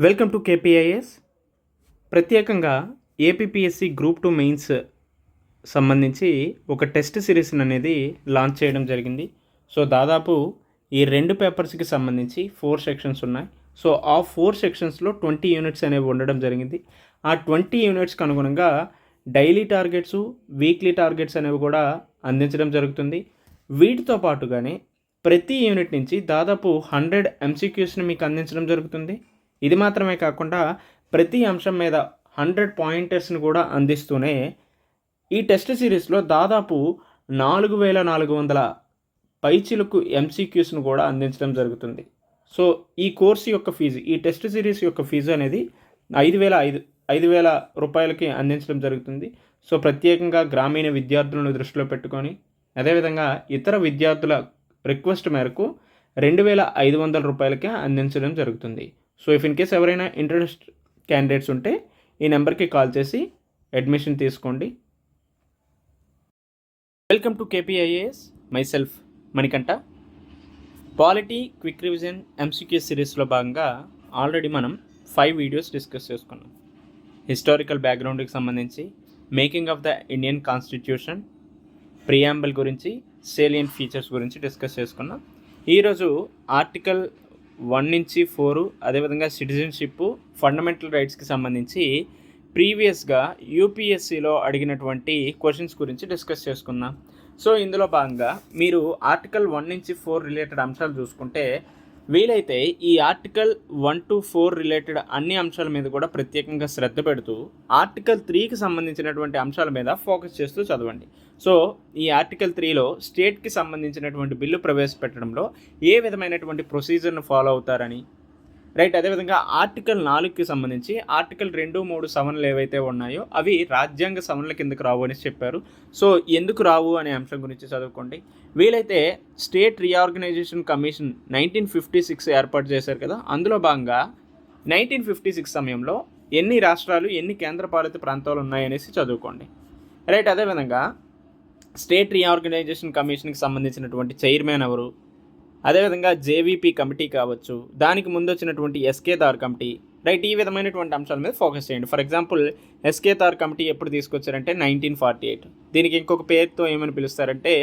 Welcome to KPIS. ప్రత్యేకంగా APPSC group 2 mains సంబంధించి ఒక టెస్ట్ సిరీస్ని అనేది లాంచ్ చేయడం జరిగింది. సో దాదాపు ఈ 2 పేపర్స్కి సంబంధించి 4 సెక్షన్స్ ఉన్నాయి. సో ఆ 4 సెక్షన్స్లో 20 యూనిట్స్ అనేవి ఉండడం జరిగింది. ఆ 20 యూనిట్స్కి అనుగుణంగా డైలీ టార్గెట్స్, వీక్లీ టార్గెట్స్ అనేవి కూడా అందించడం జరుగుతుంది. వీటితో పాటుగానే ప్రతి యూనిట్ నుంచి దాదాపు 100 ఎంసీక్యూస్ని మీకు అందించడం జరుగుతుంది. ఇది మాత్రమే కాకుండా ప్రతి అంశం మీద 100 పాయింటర్స్ని కూడా అందిస్తూనే ఈ టెస్ట్ సిరీస్లో దాదాపు 4400 పైచిలకు ఎంసీక్యూస్ను కూడా అందించడం జరుగుతుంది. సో ఈ కోర్సు యొక్క ఫీజు, ఈ టెస్ట్ సిరీస్ యొక్క ఫీజు అనేది 5,000 రూపాయలకి అందించడం జరుగుతుంది. సో ప్రత్యేకంగా గ్రామీణ విద్యార్థులను దృష్టిలో పెట్టుకొని, అదేవిధంగా ఇతర విద్యార్థుల రిక్వెస్ట్ మేరకు 2,500 రూపాయలకే అందించడం జరుగుతుంది. సో ఇఫ్ ఇన్ కేస్ ఎవరైనా ఇంట్రెస్ట్ క్యాండిడేట్స్ ఉంటే ఈ నెంబర్కి కాల్ చేసి అడ్మిషన్ తీసుకోండి. Welcome to KPIAS, myself Manikanta. Polity quick revision MCQ సిరీస్లో భాగంగా ఆల్రెడీ మనం 5 వీడియోస్ డిస్కస్ చేసుకున్నాం. హిస్టారికల్ బ్యాక్గ్రౌండ్కి సంబంధించి, making of the Indian constitution, preamble గురించి, సేలియంట్ ఫీచర్స్ గురించి డిస్కస్ చేసుకున్నాం. ఈరోజు ఆర్టికల్ 1 నుంచి 4, అదేవిధంగా సిటిజన్షిప్, ఫండమెంటల్ రైట్స్కి సంబంధించి ప్రీవియస్గా యూపీఎస్సీలో అడిగినటువంటి క్వశ్చన్స్ గురించి డిస్కస్ చేసుకుందాం. సో ఇందులో భాగంగా మీరు ఆర్టికల్ 1 నుంచి 4 రిలేటెడ్ అంశాలు చూసుకుంటే, వీలైతే ఈ ఆర్టికల్ 1 to 4 రిలేటెడ్ అన్ని అంశాల మీద కూడా ప్రత్యేకంగా శ్రద్ధ పెడుతూ ఆర్టికల్ 3కి సంబంధించినటువంటి అంశాల మీద ఫోకస్ చేస్తూ చదవండి. సో ఈ ఆర్టికల్ 3లో స్టేట్కి సంబంధించినటువంటి బిల్లు ప్రవేశపెట్టడంలో ఏ విధమైనటువంటి ప్రొసీజర్ను ఫాలో అవుతారని, రైట్. అదేవిధంగా ఆర్టికల్ 4కి సంబంధించి ఆర్టికల్ 2, 3 సవరణలు ఏవైతే ఉన్నాయో అవి రాజ్యాంగ సవరణల కిందకు రావు అని చెప్పారు. సో ఎందుకు రావు అనే అంశం గురించి చదువుకోండి. వీలైతే స్టేట్ రీఆర్గనైజేషన్ కమిషన్ 1956 ఏర్పాటు చేశారు కదా, అందులో భాగంగా 1956 సమయంలో ఎన్ని రాష్ట్రాలు, ఎన్ని కేంద్రపాలిత ప్రాంతాలు ఉన్నాయనేసి చదువుకోండి, రైట్. అదేవిధంగా స్టేట్ రీఆర్గనైజేషన్ కమిషన్కి సంబంధించినటువంటి చైర్మన్ ఎవరు, అదేవిధంగా జేవీపీ కమిటీ కావచ్చు, దానికి ముందు వచ్చినటువంటి ఎస్కేదార్ కమిటీ, రైట్. ఈ విధమైనటువంటి అంశాల మీద ఫోకస్ చేయండి. ఫర్ ఎగ్జాంపుల్ ఎస్కేదార్ కమిటీ ఎప్పుడు తీసుకొచ్చారంటే 1948. దీనికి ఇంకొక పేరుతో ఏమని పిలుస్తారంటే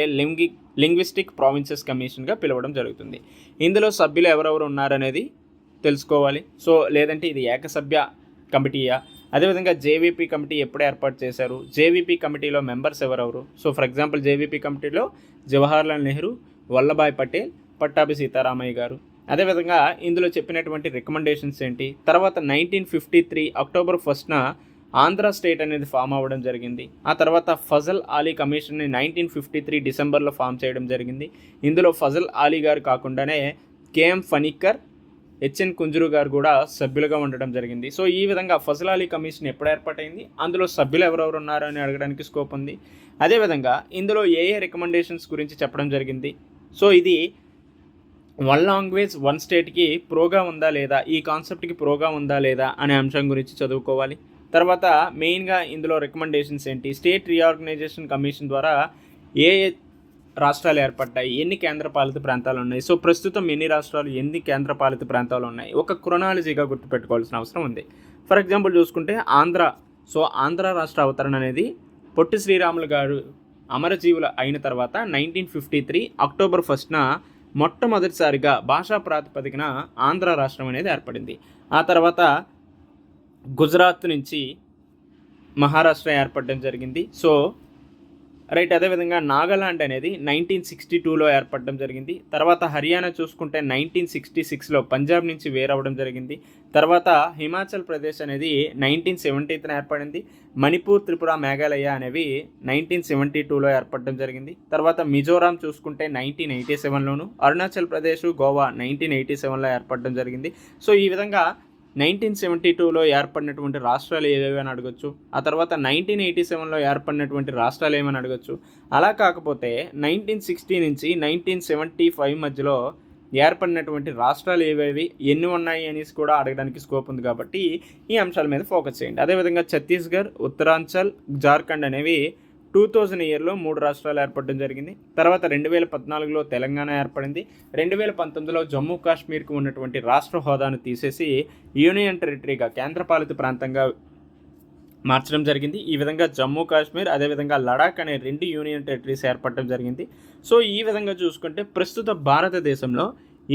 లింగ్విస్టిక్ ప్రావిన్సెస్ కమిషన్గా పిలవడం జరుగుతుంది. ఇందులో సభ్యులు ఎవరెవరు ఉన్నారనేది తెలుసుకోవాలి. సో లేదంటే ఇది ఏకసభ్య కమిటీయా, అదేవిధంగా జేవీపీ కమిటీ ఎప్పుడు ఏర్పాటు చేశారు, జేవీపీ కమిటీలో మెంబర్స్ ఎవరెవరు. సో ఫర్ ఎగ్జాంపుల్ జేవీపీ కమిటీలో జవహర్లాల్ నెహ్రూ, వల్లభాయ్ పటేల్, పట్టాభి సీతారామయ్య గారు. అదేవిధంగా ఇందులో చెప్పినటువంటి రికమెండేషన్స్ ఏంటి. తర్వాత 1953 అక్టోబర్ 1న ఆంధ్ర స్టేట్ అనేది ఫామ్ అవ్వడం జరిగింది. ఆ తర్వాత ఫజల్ ఆలీ కమిషన్ని 1953 డిసెంబర్లో ఫామ్ చేయడం జరిగింది. ఇందులో ఫజల్ ఆలీ గారు కాకుండానే కేఎం ఫణిక్కర్, హెచ్ఎన్ కుంజురు గారు కూడా సభ్యులుగా ఉండడం జరిగింది. సో ఈ విధంగా ఫజల్ ఆలీ కమిషన్ ఎప్పుడు ఏర్పాటైంది, అందులో సభ్యులు ఎవరెవరు ఉన్నారు అని అడగడానికి స్కోప్ ఉంది. అదేవిధంగా ఇందులో ఏ రికమెండేషన్స్ గురించి చెప్పడం జరిగింది. సో ఇది 1 లాంగ్వేజ్ 1 స్టేట్కి ప్రోగా ఉందా లేదా, ఈ కాన్సెప్ట్కి ప్రోగా ఉందా లేదా అనే అంశం గురించి చదువుకోవాలి. తర్వాత మెయిన్గా ఇందులో రికమెండేషన్స్ ఏంటి, స్టేట్ రీఆర్గనైజేషన్ కమిషన్ ద్వారా ఏ రాష్ట్రాలు ఏర్పడ్డాయి, ఎన్ని కేంద్రపాలిత ప్రాంతాలు ఉన్నాయి, సో ప్రస్తుతం ఎన్ని రాష్ట్రాలు, ఎన్ని కేంద్రపాలిత ప్రాంతాలు ఉన్నాయి, ఒక క్రొనాలజీగా గుర్తుపెట్టుకోవాల్సిన అవసరం ఉంది. ఫర్ ఎగ్జాంపుల్ చూసుకుంటే ఆంధ్ర. సో ఆంధ్ర రాష్ట్ర అవతరణ అనేది పొట్టి శ్రీరాములు గారు అమరజీవులు అయిన తర్వాత 1953 అక్టోబర్ 1న మొట్టమొదటిసారిగా భాషా ప్రాతిపదికన ఆంధ్ర రాష్ట్రం అనేది ఏర్పడింది. ఆ తర్వాత గుజరాత్ నుంచి మహారాష్ట్ర ఏర్పడడం జరిగింది. So right. అదేవిధంగా నాగాలాండ్ అనేది 1962లో ఏర్పడడం జరిగింది. తర్వాత హర్యానా చూసుకుంటే 1966లో పంజాబ్ నుంచి వేరవడం జరిగింది. తర్వాత హిమాచల్ ప్రదేశ్ అనేది 1970న ఏర్పడింది. మణిపూర్, త్రిపుర, మేఘాలయ అనేవి 1972లో ఏర్పడడం జరిగింది. తర్వాత మిజోరాం చూసుకుంటే 1987లోను, అరుణాచల్ ప్రదేశ్, గోవా 1987లో ఏర్పడడం జరిగింది. సో ఈ విధంగా 1972లో ఏర్పడినటువంటి రాష్ట్రాలు ఏవేవి అని అడగచ్చు. ఆ తర్వాత 1987లో ఏర్పడినటువంటి రాష్ట్రాలు ఏమని అడగచ్చు. అలా కాకపోతే 1960 నుంచి 1975 మధ్యలో ఏర్పడినటువంటి రాష్ట్రాలు ఏవేవి, ఎన్ని ఉన్నాయి అనేసి కూడా అడగడానికి స్కోప్ ఉంది. కాబట్టి ఈ అంశాల మీద ఫోకస్ చేయండి. అదేవిధంగా ఛత్తీస్గఢ్, ఉత్తరాంచల్, జార్ఖండ్ అనేవి 2000 ఇయర్లో 3 రాష్ట్రాలు ఏర్పడడం జరిగింది. తర్వాత 2014లో తెలంగాణ ఏర్పడింది. 2019లో జమ్మూ కాశ్మీర్కి ఉన్నటువంటి రాష్ట్ర హోదాను తీసేసి యూనియన్ టెరిటరీగా కేంద్రపాలిత ప్రాంతంగా మార్చడం జరిగింది. ఈ విధంగా జమ్మూ కాశ్మీర్ అదేవిధంగా లడాక్ అనే 2 యూనియన్ టెరిటరీస్ ఏర్పడడం జరిగింది. సో ఈ విధంగా చూసుకుంటే ప్రస్తుత భారతదేశంలో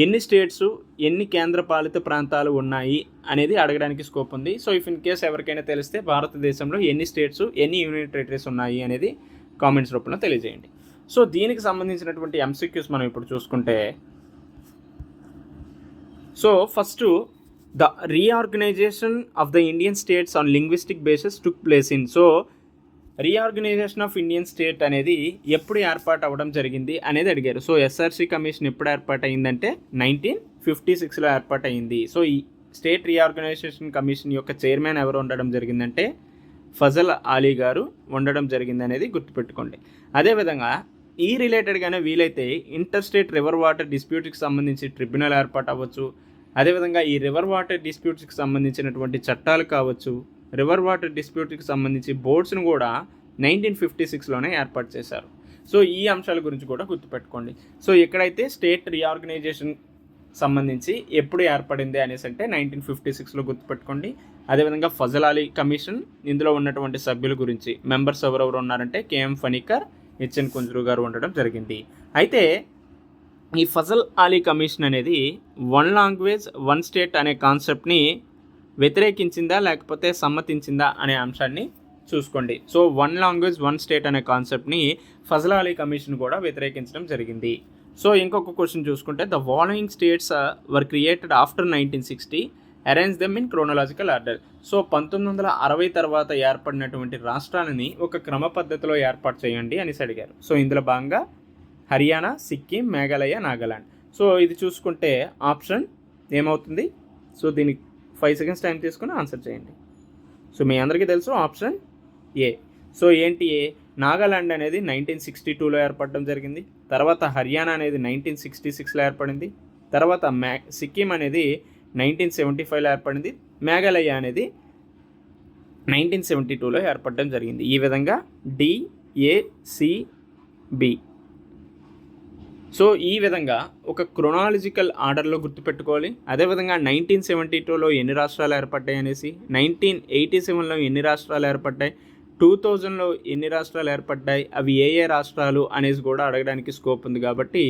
ఎన్ని స్టేట్స్, ఎన్ని కేంద్రపాలిత ప్రాంతాలు ఉన్నాయి అనేది అడగడానికి స్కోప్ ఉంది. సో ఇఫ్ ఇన్ కేస్ ఎవరికైనా తెలిస్తే భారతదేశంలో ఎన్ని స్టేట్స్, ఎన్ని యూనియన్ టెరిటరీస్ ఉన్నాయి అనేది కామెంట్స్ రూపంలో తెలియజేయండి. సో దీనికి సంబంధించినటువంటి ఎంసీక్యూస్ మనం ఇప్పుడు చూసుకుంటే, so first the reorganisation of the Indian states on linguistic basis took place in. So reorganisation of Indian state అనేది ఎప్పుడు ఏర్పాటు అవ్వడం జరిగింది అనేది అడిగారు. సో ఎస్ఆర్సీ కమిషన్ ఎప్పుడు ఏర్పాటు అయిందంటే 1956లో ఏర్పాటు అయింది. సో ఈ స్టేట్ రీఆర్గనైజేషన్ కమిషన్ యొక్క చైర్మన్ ఎవరు ఉండడం జరిగిందంటే ఫజల్ అలీ గారు ఉండడం జరిగింది అనేది గుర్తుపెట్టుకోండి. అదేవిధంగా ఈ రిలేటెడ్గానే వీలైతే ఇంటర్ స్టేట్ రివర్ వాటర్ డిస్ప్యూట్కి సంబంధించి ట్రిబ్యునల్ ఏర్పాటు అవ్వచ్చు. అదేవిధంగా ఈ రివర్ వాటర్ డిస్ప్యూట్స్కి సంబంధించినటువంటి చట్టాలు కావచ్చు, రివర్ వాటర్ డిస్ప్యూట్కి సంబంధించి బోర్డ్స్ను కూడా 1956లోనే ఏర్పాటు చేశారు. సో ఈ అంశాల గురించి కూడా గుర్తుపెట్టుకోండి. సో ఎక్కడైతే స్టేట్ రీఆర్గనైజేషన్ సంబంధించి ఎప్పుడు ఏర్పడింది అనేసి అంటే 1956లో గుర్తుపెట్టుకోండి. అదేవిధంగా ఫజల్ అలీ కమిషన్, ఇందులో ఉన్నటువంటి సభ్యుల గురించి మెంబర్స్ ఎవరెవరు ఉన్నారంటే కేఎం ఫణికర్, హెచ్ఎన్ కుంజరు గారు ఉండడం జరిగింది. అయితే ఈ ఫజల్ అలీ కమిషన్ అనేది 1 లాంగ్వేజ్ 1 స్టేట్ అనే కాన్సెప్ట్ని వ్యతిరేకించిందా లేకపోతే సమ్మతించిందా అనే అంశాన్ని చూసుకోండి. సో 1 లాంగ్వేజ్ 1 స్టేట్ అనే కాన్సెప్ట్ని ఫజల్ అలీ కమిషన్ కూడా వ్యతిరేకించడం జరిగింది. సో ఇంకొక క్వశ్చన్ చూసుకుంటే, the following states were created after 1960, arrange them in chronological order. So 1960 తర్వాత ఏర్పడినటువంటి రాష్ట్రాలని ఒక క్రమ పద్ధతిలో ఏర్పాటు చేయండి అనేసి అడిగారు. సో ఇందులో భాగంగా హర్యానా, సిక్కిం, మేఘాలయ, నాగాలాండ్. సో ఇది చూసుకుంటే ఆప్షన్ ఏమవుతుంది? సో దీనికి 5 సెకండ్స్ టైం తీసుకుని ఆన్సర్ చేయండి. సో మీ అందరికీ తెలుసు ఆప్షన్ ఏ. సో ఏంటి ఏ? నాగాలాండ్ అనేది 1962లో ఏర్పడడం జరిగింది. తర్వాత హర్యానా అనేది 1966లో ఏర్పడింది. తర్వాత సిక్కిం అనేది 1975లో ఏర్పడింది. మేఘాలయ అనేది 1972లో ఏర్పడడం జరిగింది. ఈ విధంగా DACB. సో ఈ విధంగా ఒక క్రొనాలజికల్ ఆర్డర్లో గుర్తుపెట్టుకోవాలి. అదేవిధంగా 1972లో ఎన్ని రాష్ట్రాలు ఏర్పడ్డాయి అనేసి, 1987లో ఎన్ని రాష్ట్రాలు ఏర్పడ్డాయి, 2000లో ఎన్ని రాష్ట్రాలు ఏర్పడ్డాయి, అవి ఏ ఏ రాష్ట్రాలు అనేసి కూడా అడగడానికి స్కోప్ ఉంది. కాబట్టి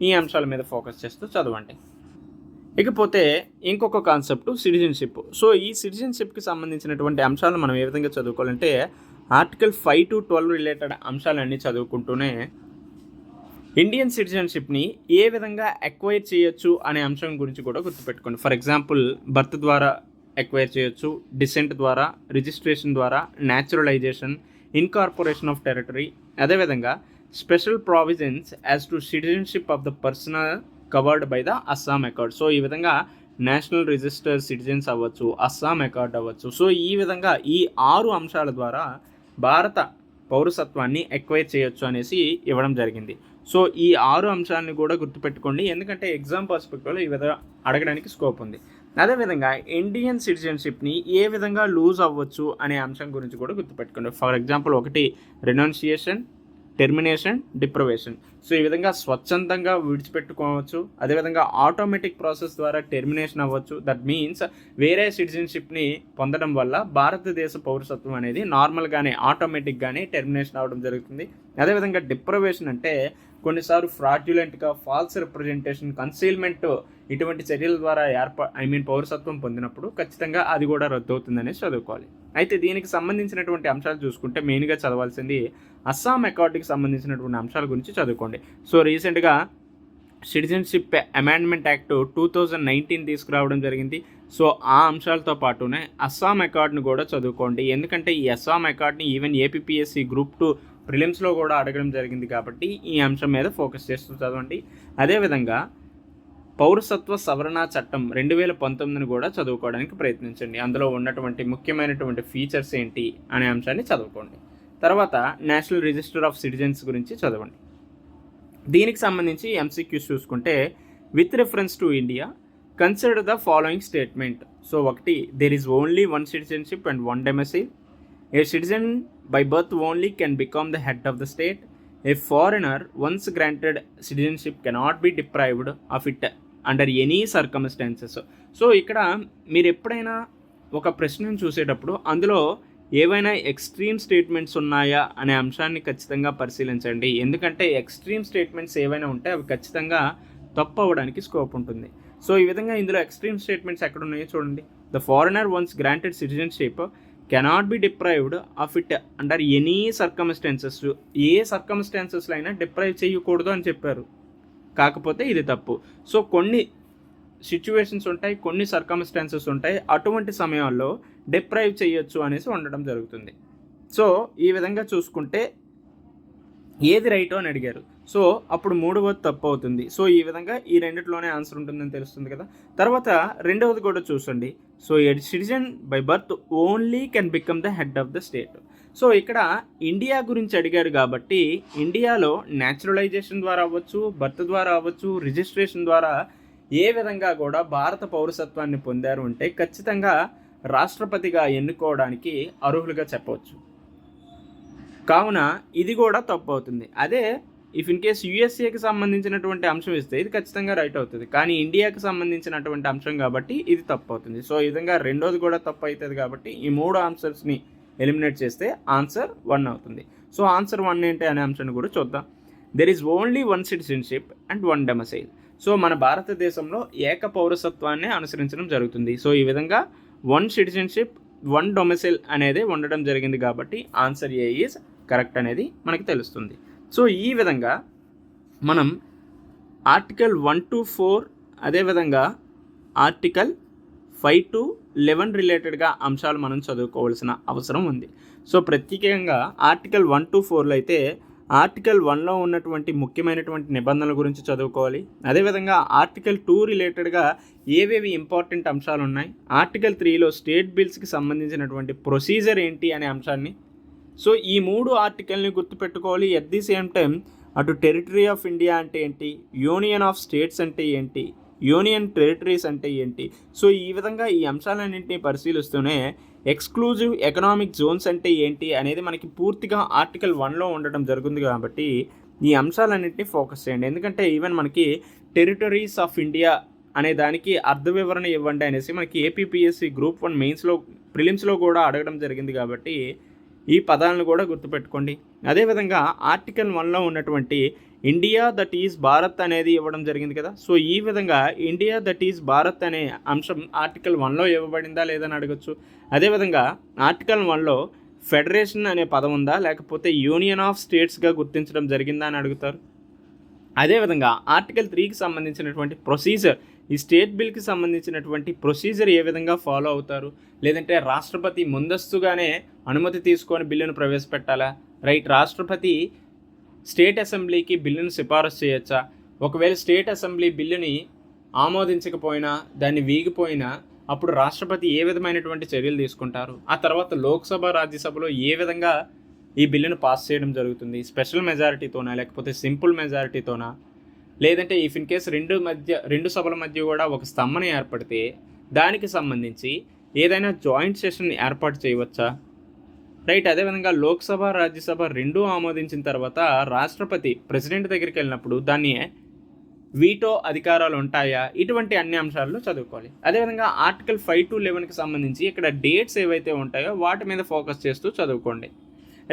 ఈ అంశాల మీద ఫోకస్ చేస్తూ చదవండి. ఇకపోతే ఇంకొక కాన్సెప్ట్ సిటిజన్షిప్. సో ఈ సిటిజన్షిప్కి సంబంధించినటువంటి అంశాలను మనం ఏ విధంగా చదువుకోవాలంటే ఆర్టికల్ 5 to 12 రిలేటెడ్ అంశాలన్నీ చదువుకుంటూనే ఇండియన్ సిటిజన్షిప్ని ఏ విధంగా ఎక్వైర్ చేయొచ్చు అనే అంశం గురించి కూడా గుర్తుపెట్టుకోండి. ఫర్ ఎగ్జాంపుల్ బర్త్ ద్వారా ఎక్వైర్ చేయొచ్చు, డిసెంట్ ద్వారా, రిజిస్ట్రేషన్ ద్వారా, న్యాచురలైజేషన్, ఇన్కార్పొరేషన్ ఆఫ్ టెరిటరీ, అదేవిధంగా special provisions as to citizenship of the personal covered by the Assam accord. So ఈ విధంగా నేషనల్ రిజిస్టర్ సిటిజన్స్ అవ్వచ్చు, అస్సాం అకార్డ్ అవ్వచ్చు. సో ఈ విధంగా ఈ 6 అంశాల ద్వారా భారత పౌరసత్వాన్ని ఎక్వైర్ చేయొచ్చు అనేసి ఇవ్వడం జరిగింది. సో ఈ 6 అంశాలను కూడా గుర్తుపెట్టుకోండి, ఎందుకంటే ఎగ్జామ్ పర్స్పెక్టివ్లో ఈ విధంగా అడగడానికి స్కోప్ ఉంది. అదేవిధంగా ఇండియన్ సిటిజన్షిప్ని ఏ విధంగా లూజ్ అవ్వచ్చు అనే అంశం గురించి కూడా గుర్తుపెట్టుకోండి. For example 1 renunciation, termination, deprivation. So ఈ విధంగా స్వచ్ఛందంగా విడిచిపెట్టుకోవచ్చు. అదేవిధంగా ఆటోమేటిక్ ప్రాసెస్ ద్వారా టెర్మినేషన్ అవ్వచ్చు. దట్ మీన్స్ వేరే సిటిజన్షిప్ని పొందడం వల్ల భారతదేశ పౌరసత్వం అనేది నార్మల్గానే ఆటోమేటిక్గానే టెర్మినేషన్ అవ్వడం జరుగుతుంది. అదేవిధంగా డిప్రవేషన్ అంటే కొన్నిసార్లు ఫ్రాడ్యులెంట్గా, ఫాల్స్ రిప్రజెంటేషన్, కన్సీల్మెంట్ ఇటువంటి చర్యల ద్వారా పౌరసత్వం పొందినప్పుడు ఖచ్చితంగా అది కూడా రద్దు అవుతుందనేసి చదువుకోవాలి. అయితే దీనికి సంబంధించినటువంటి అంశాలు చూసుకుంటే మెయిన్గా చదవాల్సింది అస్సాం అకార్డుకి సంబంధించినటువంటి అంశాల గురించి చదువుకోండి. సో రీసెంట్గా సిటిజన్షిప్ అమెండ్మెంట్ యాక్ట్ 2019 తీసుకురావడం జరిగింది. సో ఆ అంశాలతో పాటునే అస్సాం అకార్డ్ని కూడా చదువుకోండి, ఎందుకంటే ఈ అస్సాం అకార్డ్ని ఈవెన్ ఏపీఎస్సీ గ్రూప్ 2 ప్రిలిమ్స్లో కూడా అడగడం జరిగింది. కాబట్టి ఈ అంశం మీద ఫోకస్ చేస్తూ చదవండి. అదేవిధంగా పౌరసత్వ సవరణ చట్టం 2019ని కూడా చదువుకోవడానికి ప్రయత్నించండి. అందులో ఉన్నటువంటి ముఖ్యమైనటువంటి ఫీచర్స్ ఏంటి అనే అంశాన్ని చదువుకోండి. తర్వాత నేషనల్ రిజిస్టర్ ఆఫ్ సిటిజన్స్ గురించి చదవండి. దీనికి సంబంధించి ఎంసీక్యూస్ చూసుకుంటే, with reference to India consider the following statement. So 1 there is only 1 citizenship and 1 domicile. A citizen by birth only can become the head of the state. A foreigner once granted citizenship cannot be deprived of it under any circumstances. So ఇక్కడ మీరు ఎప్పుడైనా ఒక ప్రశ్నను చూసేటప్పుడు అందులో ఏవైనా extreme statements ఉన్నాయా అనే అంశాన్ని ఖచ్చితంగా పరిశీలించండి. ఎందుకంటే ఎక్స్ట్రీమ్ స్టేట్మెంట్స్ ఏవైనా ఉంటే అవి ఖచ్చితంగా తప్పు అవ్వడానికి స్కోప్ ఉంటుంది. సో ఈ విధంగా ఇందులో ఎక్స్ట్రీమ్ స్టేట్మెంట్స్ ఎక్కడ ఉన్నాయో చూడండి. The foreigner once granted citizenship cannot be deprived of it under any circumstances. ఏ సర్కమ్స్టాన్సెస్లో అయినా డిప్రైవ్ చేయకూడదు అని చెప్పారు, కాకపోతే ఇది తప్పు. సో కొన్ని సిచ్యువేషన్స్ ఉంటాయి, కొన్ని సర్కమ్స్టాన్సెస్ ఉంటాయి, అటువంటి సమయాల్లో డిప్రైవ్ చేయొచ్చు అనేసి ఉండడం జరుగుతుంది. సో ఈ విధంగా చూసుకుంటే ఏది రైటో అని అడిగారు. సో అప్పుడు మూడవది తప్పు అవుతుంది. సో ఈ విధంగా ఈ రెండిట్లోనే ఆన్సర్ ఉంటుందని తెలుస్తుంది కదా. తర్వాత రెండవది కూడా చూసండి. So a citizen by birth only can become the head of the state. So ఇక్కడ ఇండియా గురించి అడిగారు కాబట్టి ఇండియాలో న్యాచురలైజేషన్ ద్వారా అవ్వచ్చు, బర్త్ ద్వారా అవ్వచ్చు, రిజిస్ట్రేషన్ ద్వారా ఏ విధంగా కూడా భారత పౌరసత్వాన్ని పొందారు అంటే ఖచ్చితంగా రాష్ట్రపతిగా ఎన్నుకోవడానికి అర్హులుగా చెప్పవచ్చు. కావున ఇది కూడా తప్పు అవుతుంది. అదే ఇఫ్ ఇన్ కేస్ యూఎస్ఏకి సంబంధించినటువంటి అంశం ఇస్తే ఇది ఖచ్చితంగా రైట్ అవుతుంది, కానీ ఇండియాకి సంబంధించినటువంటి అంశం కాబట్టి ఇది తప్పు అవుతుంది. సో ఈ విధంగా రెండోది కూడా తప్పు అవుతుంది కాబట్టి ఈ మూడు ఆన్సర్స్ని ఎలిమినేట్ చేస్తే ఆన్సర్ 1 అవుతుంది. సో ఆన్సర్ 1 ఏంటి అనే అంశాన్ని కూడా చూద్దాం. There is only one citizenship and one domicile. So మన భారతదేశంలో ఏక పౌరసత్వాన్ని అనుసరించడం జరుగుతుంది. సో ఈ విధంగా 1 సిటిజన్షిప్ 1 డొమిసైల్ అనేది ఉండడం జరిగింది కాబట్టి ఆన్సర్ ఏ ఈజ్ కరెక్ట్ అనేది మనకి తెలుస్తుంది. సో ఈ విధంగా మనం ఆర్టికల్ 1 to 4 అదేవిధంగా ఆర్టికల్ 5 to 11 రిలేటెడ్గా అంశాలు మనం చదువుకోవాల్సిన అవసరం ఉంది. సో ప్రత్యేకంగా ఆర్టికల్ 1 to 4లో అయితే ఆర్టికల్ 1లో ఉన్నటువంటి ముఖ్యమైనటువంటి నిబంధనల గురించి చదువుకోవాలి. అదేవిధంగా ఆర్టికల్ 2 రిలేటెడ్గా ఏవేవి ఇంపార్టెంట్ అంశాలు ఉన్నాయి, ఆర్టికల్ 3లో స్టేట్ బిల్స్కి సంబంధించినటువంటి ప్రొసీజర్ ఏంటి అనే అంశాన్ని. సో ఈ 3 ఆర్టికల్ని గుర్తుపెట్టుకోవాలి. ఎట్ ది సేమ్ టైం అటు టెరిటరీ ఆఫ్ ఇండియా అంటే ఏంటి, యూనియన్ ఆఫ్ స్టేట్స్ అంటే ఏంటి, యూనియన్ టెరిటరీస్ అంటే ఏంటి. సో ఈ విధంగా ఈ అంశాలన్నింటినీ పరిశీలిస్తూనే ఎక్స్క్లూజివ్ ఎకనామిక్ జోన్స్ అంటే ఏంటి అనేది మనకి పూర్తిగా ఆర్టికల్ 1లో ఉండడం జరుగుతుంది కాబట్టి ఈ అంశాలన్నింటినీ ఫోకస్ చేయండి. ఎందుకంటే ఈవెన్ మనకి టెరిటరీస్ ఆఫ్ ఇండియా అనే దానికి అర్థ వివరణ ఇవ్వండి అనేసి మనకి ఏపీపీఎస్సీ గ్రూప్ 1 మెయిన్స్లో ప్రిలిమ్స్లో కూడా అడగడం జరిగింది కాబట్టి ఈ పదాలను కూడా గుర్తుపెట్టుకోండి. అదేవిధంగా ఆర్టికల్ 1లో ఉన్నటువంటి ఇండియా దట్ ఈజ్ భారత్ అనేది ఇవ్వడం జరిగింది కదా. సో ఈ విధంగా ఇండియా దట్ ఈజ్ భారత్ అనే అంశం ఆర్టికల్ 1లో ఇవ్వబడిందా లేదని అడగచ్చు. అదేవిధంగా ఆర్టికల్ 1లో ఫెడరేషన్ అనే పదం ఉందా లేకపోతే యూనియన్ ఆఫ్ స్టేట్స్గా గుర్తించడం జరిగిందా అని అడుగుతారు. అదేవిధంగా ఆర్టికల్ 3కి సంబంధించినటువంటి ప్రొసీజర్, ఈ స్టేట్ బిల్కి సంబంధించినటువంటి ప్రొసీజర్ ఏ విధంగా ఫాలో అవుతారు, లేదంటే రాష్ట్రపతి ముందస్తుగానే అనుమతి తీసుకొని బిల్లును ప్రవేశపెట్టాలా, రైట్, రాష్ట్రపతి స్టేట్ అసెంబ్లీకి బిల్లును సిఫారసు చేయొచ్చా, ఒకవేళ స్టేట్ అసెంబ్లీ బిల్లుని ఆమోదించకపోయినా దాన్ని వీగిపోయినా అప్పుడు రాష్ట్రపతి ఏ విధమైనటువంటి చర్యలు తీసుకుంటారు, ఆ తర్వాత లోక్సభ రాజ్యసభలో ఏ విధంగా ఈ బిల్లును పాస్ చేయడం జరుగుతుంది, స్పెషల్ మెజారిటీతోనా లేకపోతే సింపుల్ మెజారిటీతోనా, లేదంటే ఇఫ్ ఇన్ కేస్ రెండు సభల మధ్య కూడా ఒక స్తంభన ఏర్పడితే దానికి సంబంధించి ఏదైనా జాయింట్ సెషన్ ఏర్పాటు చేయవచ్చా, రైట్. అదేవిధంగా లోక్సభ రాజ్యసభ రెండూ ఆమోదించిన తర్వాత రాష్ట్రపతి ప్రెసిడెంట్ దగ్గరికి వెళ్ళినప్పుడు దాన్ని వీటో అధికారాలు ఉంటాయా, ఇటువంటి అన్ని అంశాల్లో చదువుకోవాలి. అదేవిధంగా ఆర్టికల్ 5 to 11కి సంబంధించి ఇక్కడ డేట్స్ ఏవైతే ఉంటాయో వాటి మీద ఫోకస్ చేస్తూ చదువుకోండి,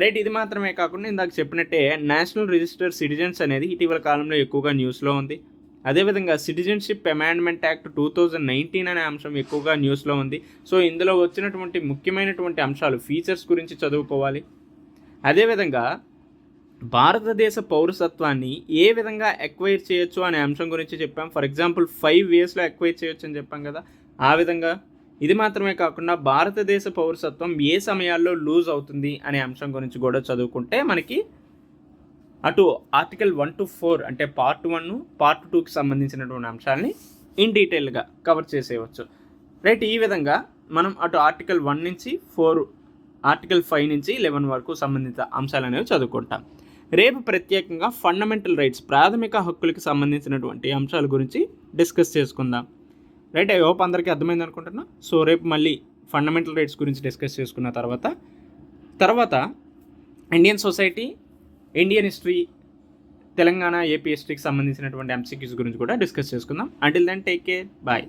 రైట్. ఇది మాత్రమే కాకుండా ఇందాక చెప్పినట్టే నేషనల్ రిజిస్టర్ సిటిజన్స్ అనేది ఇటీవల కాలంలో ఎక్కువగా న్యూస్లో ఉంది. అదేవిధంగా సిటిజన్షిప్ అమెండ్మెంట్ యాక్ట్ 2019 అనే అంశం ఎక్కువగా న్యూస్లో ఉంది. సో ఇందులో వచ్చినటువంటి ముఖ్యమైనటువంటి అంశాలు ఫీచర్స్ గురించి చదువుకోవాలి. అదేవిధంగా భారతదేశ పౌరసత్వాన్ని ఏ విధంగా ఎక్వైర్ చేయొచ్చు అనే అంశం గురించి చెప్పాం. ఫర్ ఎగ్జాంపుల్ 5 waysలో ఎక్వైర్ చేయొచ్చు అని చెప్పాం కదా, ఆ విధంగా. ఇది మాత్రమే కాకుండా భారతదేశ పౌరసత్వం ఏ సమయాల్లో లూజ్ అవుతుంది అనే అంశం గురించి కూడా చదువుకుంటే మనకి అటు ఆర్టికల్ 1 to 4 అంటే పార్ట్ 1, పార్ట్ 2కి సంబంధించినటువంటి అంశాలని ఇన్ డీటెయిల్గా కవర్ చేసేయవచ్చు, రైట్. ఈ విధంగా మనం అటు ఆర్టికల్ 1 నుంచి 4, ఆర్టికల్ 5 నుంచి 11 వరకు సంబంధిత అంశాలు అనేవి చదువుకుంటాం. రేపు ప్రత్యేకంగా ఫండమెంటల్ రైట్స్, ప్రాథమిక హక్కులకి సంబంధించినటువంటి అంశాల గురించి డిస్కస్ చేసుకుందాం, రైట్. ఐ హోప్ అందరికీ అర్థమైంది అనుకుంటున్నా. సో రేపు మళ్ళీ ఫండమెంటల్ రైట్స్ గురించి డిస్కస్ చేసుకున్న తర్వాత తర్వాత Indian society, Indian history, Telangana AP హిస్టరీకి సంబంధించినటువంటి ఎంసీక్యూస్ గురించి కూడా డిస్కస్ చేసుకుందాం. Until then take care, bye.